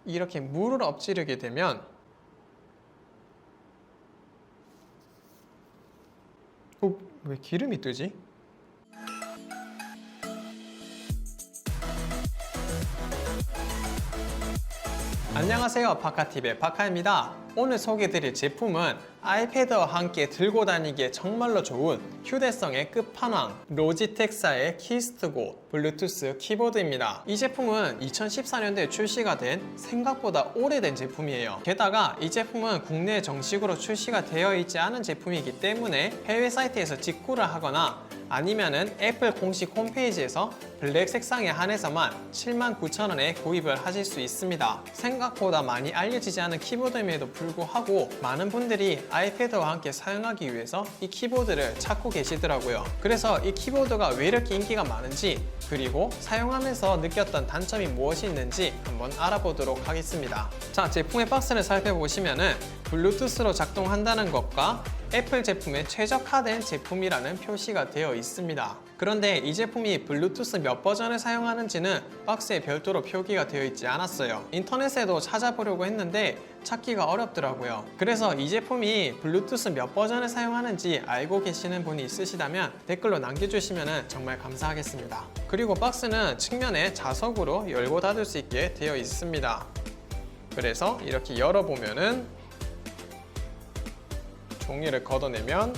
이렇게 물을 엎지르게 되면 왜 기름이 뜨지? 안녕하세요, 바카TV의 바카입니다. 오늘 소개해드릴 제품은 아이패드와 함께 들고 다니기에 정말로 좋은 휴대성의 끝판왕 로지텍사의 키스트고 블루투스 키보드입니다. 이 제품은 2014년도에 출시가 된 생각보다 오래된 제품이에요. 게다가 이 제품은 국내에 정식으로 출시가 되어 있지 않은 제품이기 때문에 해외 사이트에서 직구를 하거나 아니면은 애플 공식 홈페이지에서 블랙 색상에 한해서만 79,000원에 구입을 하실 수 있습니다. 생각보다 많이 알려지지 않은 키보드임에도 불구하고 많은 분들이 아이패드와 함께 사용하기 위해서 이 키보드를 찾고 계시더라고요. 그래서 이 키보드가 왜 이렇게 인기가 많은지, 그리고 사용하면서 느꼈던 단점이 무엇이 있는지 한번 알아보도록 하겠습니다. 자, 제품의 박스를 살펴보시면은 블루투스로 작동한다는 것과 애플 제품에 최적화된 제품이라는 표시가 되어 있습니다. 그런데 이 제품이 블루투스 몇 버전을 사용하는지는 박스에 별도로 표기가 되어 있지 않았어요. 인터넷에도 찾아보려고 했는데 찾기가 어렵더라고요. 그래서 이 제품이 블루투스 몇 버전을 사용하는지 알고 계시는 분이 있으시다면 댓글로 남겨주시면 정말 감사하겠습니다. 그리고 박스는 측면에 자석으로 열고 닫을 수 있게 되어 있습니다. 그래서 이렇게 열어보면은 종이를 걷어내면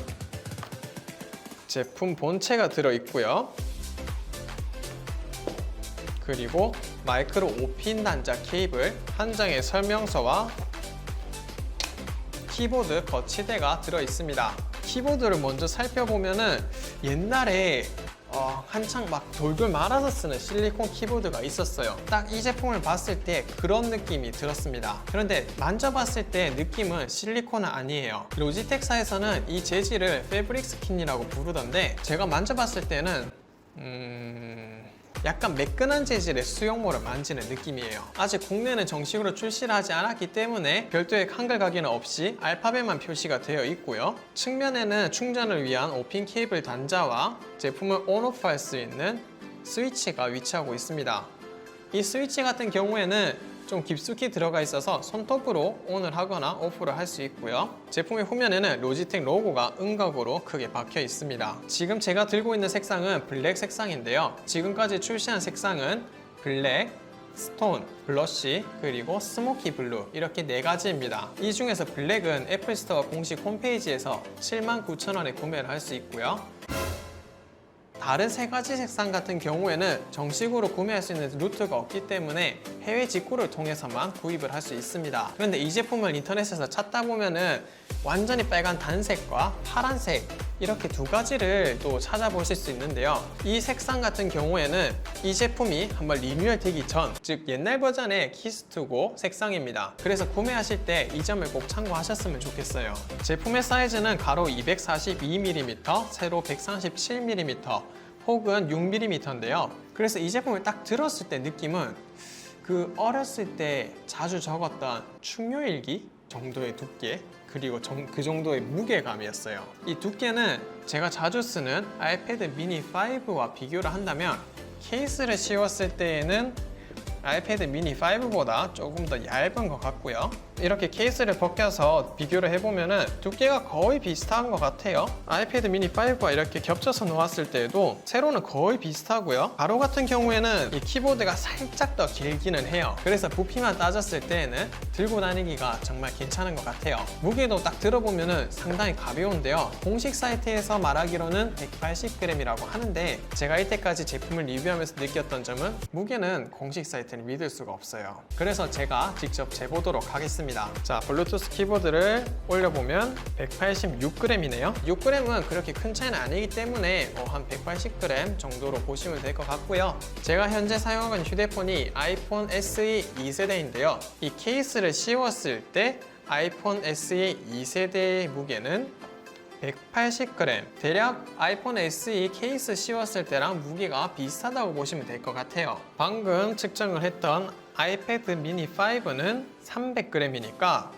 제품 본체가 들어있고요. 그리고 마이크로 5핀 단자 케이블, 한 장의 설명서와 키보드 거치대가 들어있습니다. 키보드를 먼저 살펴보면은 옛날에 한창 막 돌돌 말아서 쓰는 실리콘 키보드가 있었어요. 딱 이 제품을 봤을 때 그런 느낌이 들었습니다. 그런데 만져봤을 때 느낌은 실리콘은 아니에요. 로지텍사에서는 이 재질을 패브릭 스킨이라고 부르던데 제가 만져봤을 때는 약간 매끈한 재질의 수용모를 만지는 느낌이에요. 아직 국내는 정식으로 출시를 하지 않았기 때문에 별도의 한글 각인은 없이 알파벳만 표시가 되어 있고요. 측면에는 충전을 위한 5핀 케이블 단자와 제품을 온오프 할 수 있는 스위치가 위치하고 있습니다. 이 스위치 같은 경우에는 좀 깊숙이 들어가 있어서 손톱으로 온을 하거나 오프를 할 수 있고요. 제품의 후면에는 로지텍 로고가 음각으로 크게 박혀 있습니다. 지금 제가 들고 있는 색상은 블랙 색상인데요. 지금까지 출시한 색상은 블랙, 스톤, 블러쉬, 그리고 스모키 블루 이렇게 4가지입니다. 이 중에서 블랙은 애플 스토어 공식 홈페이지에서 79,000원에 구매를 할 수 있고요. 다른 3가지 색상 같은 경우에는 정식으로 구매할 수 있는 루트가 없기 때문에 해외 직구를 통해서만 구입을 할 수 있습니다. 그런데 이 제품을 인터넷에서 찾다 보면은 완전히 빨간 단색과 파란색 이렇게 2가지를 또 찾아보실 수 있는데요. 이 색상 같은 경우에는 이 제품이 한번 리뉴얼 되기 전, 즉 옛날 버전의 키스트고 색상입니다. 그래서 구매하실 때 이 점을 꼭 참고하셨으면 좋겠어요. 제품의 사이즈는 가로 242mm, 세로 137mm, 혹은 6mm인데요. 그래서 이 제품을 딱 들었을 때 느낌은 그 어렸을 때 자주 적었던 충료일기 정도의 두께, 그리고 그 정도의 무게감이었어요. 이 두께는 제가 자주 쓰는 아이패드 미니 5와 비교를 한다면 케이스를 씌웠을 때에는 아이패드 미니 5보다 조금 더 얇은 것 같고요. 이렇게 케이스를 벗겨서 비교를 해보면은 두께가 거의 비슷한 것 같아요. 아이패드 미니 5와 이렇게 겹쳐서 놓았을 때에도 세로는 거의 비슷하고요. 가로 같은 경우에는 이 키보드가 살짝 더 길기는 해요. 그래서 부피만 따졌을 때에는 들고 다니기가 정말 괜찮은 것 같아요. 무게도 딱 들어보면은 상당히 가벼운데요. 공식 사이트에서 말하기로는 180g이라고 하는데 제가 이때까지 제품을 리뷰하면서 느꼈던 점은 무게는 공식 사이트는 믿을 수가 없어요. 그래서 제가 직접 재보도록 하겠습니다. 자, 블루투스 키보드를 올려보면 186g이네요. 6g은 그렇게 큰 차이는 아니기 때문에 한 180g 정도로 보시면 될 것 같고요. 제가 현재 사용하고 있는 휴대폰이 아이폰 SE 2세대인데요. 이 케이스를 씌웠을 때 아이폰 SE 2세대의 무게는 180g. 대략 아이폰 SE 케이스 씌웠을 때랑 무게가 비슷하다고 보시면 될 것 같아요. 방금 측정을 했던 아이패드 미니 5는 300g이니까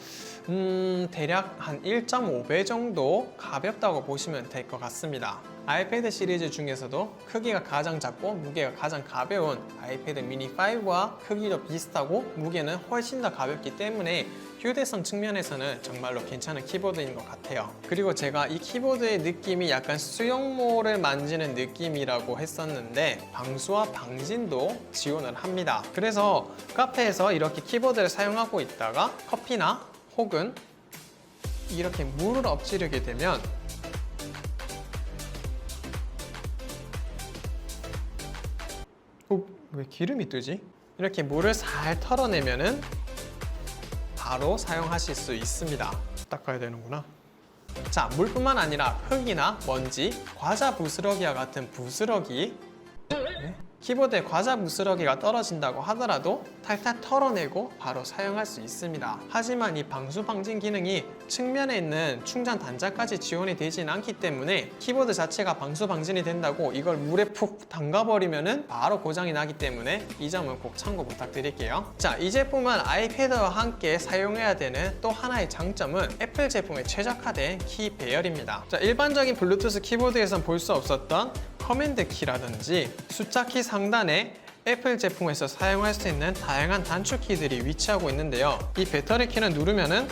대략 한 1.5배 정도 가볍다고 보시면 될 것 같습니다. 아이패드 시리즈 중에서도 크기가 가장 작고 무게가 가장 가벼운 아이패드 미니 5와 크기도 비슷하고 무게는 훨씬 더 가볍기 때문에 휴대성 측면에서는 정말로 괜찮은 키보드인 것 같아요. 그리고 제가 이 키보드의 느낌이 약간 수영모를 만지는 느낌이라고 했었는데 방수와 방진도 지원을 합니다. 그래서 카페에서 이렇게 키보드를 사용하고 있다가 커피나 혹은 이렇게 물을 엎지르게 되면 왜 기름이 뜨지? 이렇게 물을 살 털어내면은 바로 사용하실 수 있습니다. 닦아야 되는구나. 자, 물뿐만 아니라 흙이나 먼지, 과자 부스러기와 같은 부스러기, 키보드에 과자 부스러기가 떨어진다고 하더라도 탈탈 털어내고 바로 사용할 수 있습니다. 하지만 이 방수 방진 기능이 측면에 있는 충전 단자까지 지원이 되진 않기 때문에 키보드 자체가 방수 방진이 된다고 이걸 물에 푹 담가버리면 바로 고장이 나기 때문에 이 점은 꼭 참고 부탁드릴게요. 자, 이 제품은 아이패드와 함께 사용해야 되는 또 하나의 장점은 애플 제품에 최적화된 키 배열입니다. 자, 일반적인 블루투스 키보드에선 볼 수 없었던 커맨드 키라든지 숫자 키 상단에 애플 제품에서 사용할 수 있는 다양한 단축 키들이 위치하고 있는데요. 이 배터리 키는 누르면은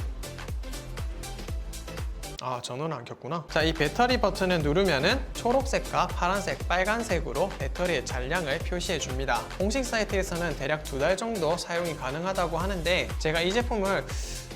전원 안 켰구나. 자, 이 배터리 버튼을 누르면은 초록색과 파란색, 빨간색으로 배터리의 잔량을 표시해 줍니다. 공식 사이트에서는 대략 2달 정도 사용이 가능하다고 하는데 제가 이 제품을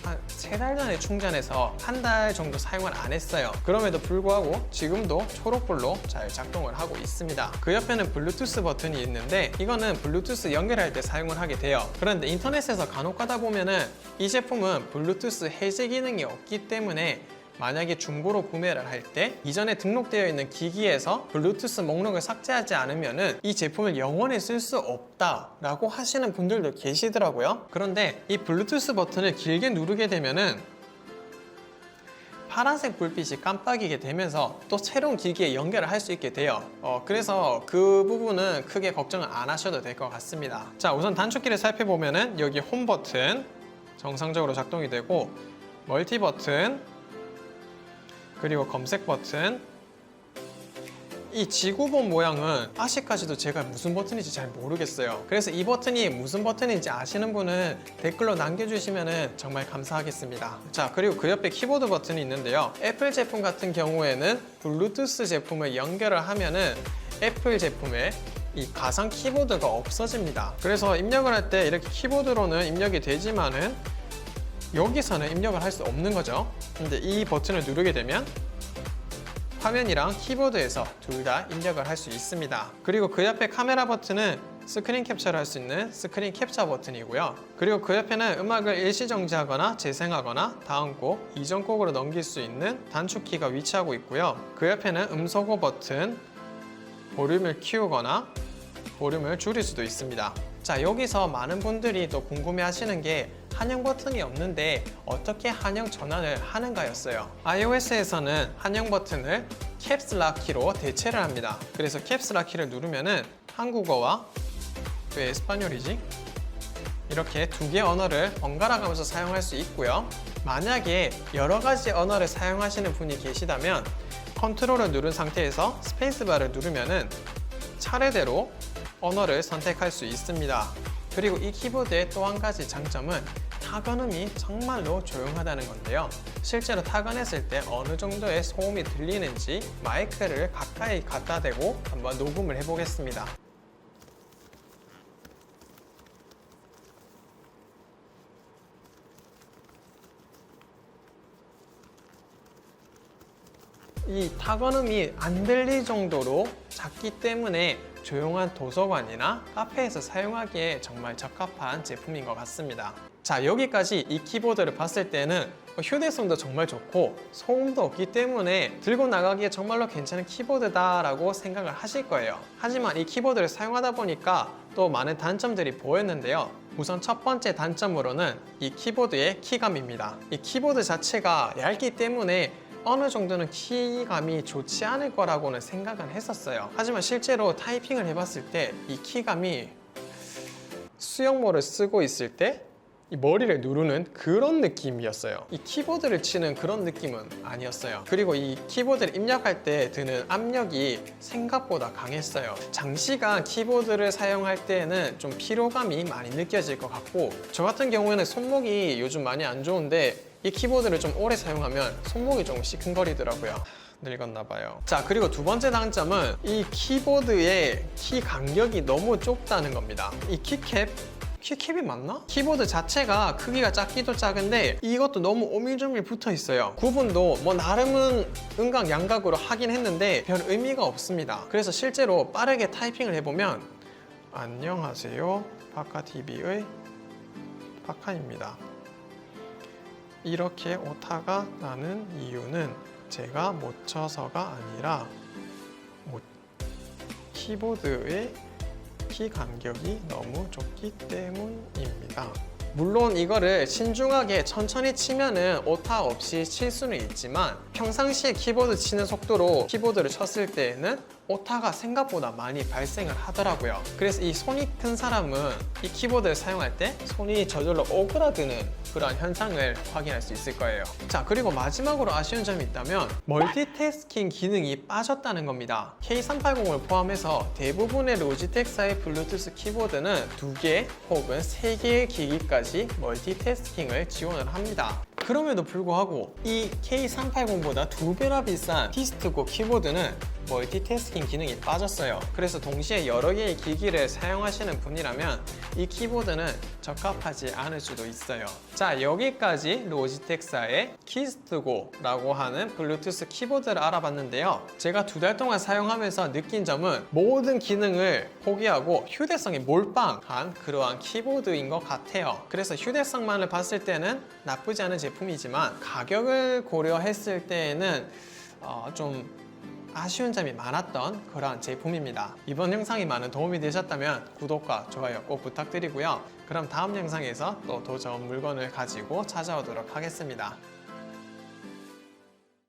한 3달 전에 충전해서 1달 정도 사용을 안 했어요. 그럼에도 불구하고 지금도 초록불로 잘 작동을 하고 있습니다. 그 옆에는 블루투스 버튼이 있는데 이거는 블루투스 연결할 때 사용을 하게 돼요. 그런데 인터넷에서 간혹 가다 보면은 이 제품은 블루투스 해제 기능이 없기 때문에 만약에 중고로 구매를 할 때 이전에 등록되어 있는 기기에서 블루투스 목록을 삭제하지 않으면 이 제품을 영원히 쓸 수 없다라고 하시는 분들도 계시더라고요. 그런데 이 블루투스 버튼을 길게 누르게 되면은 파란색 불빛이 깜빡이게 되면서 또 새로운 기기에 연결을 할 수 있게 돼요. 그래서 그 부분은 크게 걱정을 안 하셔도 될 것 같습니다. 자, 우선 단축키를 살펴보면은 여기 홈 버튼 정상적으로 작동이 되고 멀티 버튼 그리고 검색 버튼, 이 지구본 모양은 아직까지도 제가 무슨 버튼인지 잘 모르겠어요. 그래서 이 버튼이 무슨 버튼인지 아시는 분은 댓글로 남겨주시면 정말 감사하겠습니다. 자, 그리고 그 옆에 키보드 버튼이 있는데요. 애플 제품 같은 경우에는 블루투스 제품을 연결을 하면은 애플 제품에 이 가상 키보드가 없어집니다. 그래서 입력을 할 때 이렇게 키보드로는 입력이 되지만은 여기서는 입력을 할 수 없는 거죠. 근데 이 버튼을 누르게 되면 화면이랑 키보드에서 둘 다 입력을 할 수 있습니다. 그리고 그 옆에 카메라 버튼은 스크린 캡처를 할 수 있는 스크린 캡처 버튼이고요. 그리고 그 옆에는 음악을 일시 정지하거나 재생하거나 다음 곡, 이전 곡으로 넘길 수 있는 단축키가 위치하고 있고요. 그 옆에는 음소거 버튼, 볼륨을 키우거나 볼륨을 줄일 수도 있습니다. 자, 여기서 많은 분들이 또 궁금해 하시는 게 한영 버튼이 없는데 어떻게 한영 전환을 하는가였어요. iOS에서는 한영 버튼을 캡스락 키로 대체를 합니다. 그래서 캡스락 키를 누르면은 한국어와 왜 에스파뇰이지? 이렇게 2개의 언어를 번갈아 가면서 사용할 수 있고요. 만약에 여러 가지 언어를 사용하시는 분이 계시다면 컨트롤을 누른 상태에서 스페이스바를 누르면은 차례대로 언어를 선택할 수 있습니다. 그리고 이 키보드의 또 한 가지 장점은 타건음이 정말로 조용하다는 건데요. 실제로 타건했을 때 어느 정도의 소음이 들리는지 마이크를 가까이 갖다 대고 한번 녹음을 해보겠습니다. 이 타건음이 안 들릴 정도로 작기 때문에 조용한 도서관이나 카페에서 사용하기에 정말 적합한 제품인 것 같습니다. 자, 여기까지 이 키보드를 봤을 때는 휴대성도 정말 좋고 소음도 없기 때문에 들고 나가기에 정말로 괜찮은 키보드다라고 생각을 하실 거예요. 하지만 이 키보드를 사용하다 보니까 또 많은 단점들이 보였는데요. 우선 첫 번째 단점으로는 이 키보드의 키감입니다. 이 키보드 자체가 얇기 때문에 어느 정도는 키감이 좋지 않을 거라고는 생각은 했었어요. 하지만 실제로 타이핑을 해봤을 때 이 키감이 수영모를 쓰고 있을 때 이 머리를 누르는 그런 느낌이었어요. 이 키보드를 치는 그런 느낌은 아니었어요. 그리고 이 키보드를 입력할 때 드는 압력이 생각보다 강했어요. 장시간 키보드를 사용할 때는 좀 피로감이 많이 느껴질 것 같고, 저 같은 경우에는 손목이 요즘 많이 안 좋은데 이 키보드를 좀 오래 사용하면 손목이 조금 시큰거리더라고요. 늙었나 봐요. 자, 그리고 두 번째 단점은 이 키보드의 키 간격이 너무 좁다는 겁니다. 이 키캡이 맞나? 키보드 자체가 크기가 작기도 작은데 이것도 너무 오밀조밀 붙어 있어요. 구분도 뭐 나름은 음각 양각으로 하긴 했는데 별 의미가 없습니다. 그래서 실제로 빠르게 타이핑을 해보면 안녕하세요, 파카TV의 파카입니다. 이렇게 오타가 나는 이유는 제가 못 쳐서가 아니라 키보드의 키 간격이 너무 좁기 때문입니다. 물론 이거를 신중하게 천천히 치면은 오타 없이 칠 수는 있지만 평상시에 키보드 치는 속도로 키보드를 쳤을 때에는 오타가 생각보다 많이 발생을 하더라고요. 그래서 이 손이 큰 사람은 이 키보드를 사용할 때 손이 저절로 오그라드는 그런 현상을 확인할 수 있을 거예요. 자, 그리고 마지막으로 아쉬운 점이 있다면 멀티태스킹 기능이 빠졌다는 겁니다. K380을 포함해서 대부분의 로지텍사의 블루투스 키보드는 2개 혹은 3개의 기기까지 멀티태스킹을 지원을 합니다. 그럼에도 불구하고 이 K380보다 2배나 비싼 키스트고 키보드는 멀티태스킹 기능이 빠졌어요. 그래서 동시에 여러 개의 기기를 사용하시는 분이라면 이 키보드는 적합하지 않을 수도 있어요. 자, 여기까지 로지텍사의 키스트고라고 하는 블루투스 키보드를 알아봤는데요. 제가 2달 동안 사용하면서 느낀 점은 모든 기능을 포기하고 휴대성이 몰빵한 그러한 키보드인 것 같아요. 그래서 휴대성만을 봤을 때는 나쁘지 않은 제품이지만 가격을 고려했을 때에는 좀 아쉬운 점이 많았던 그런 제품입니다. 이번 영상이 많은 도움이 되셨다면 구독과 좋아요 꼭 부탁드리고요. 그럼 다음 영상에서 또 더 좋은 물건을 가지고 찾아오도록 하겠습니다.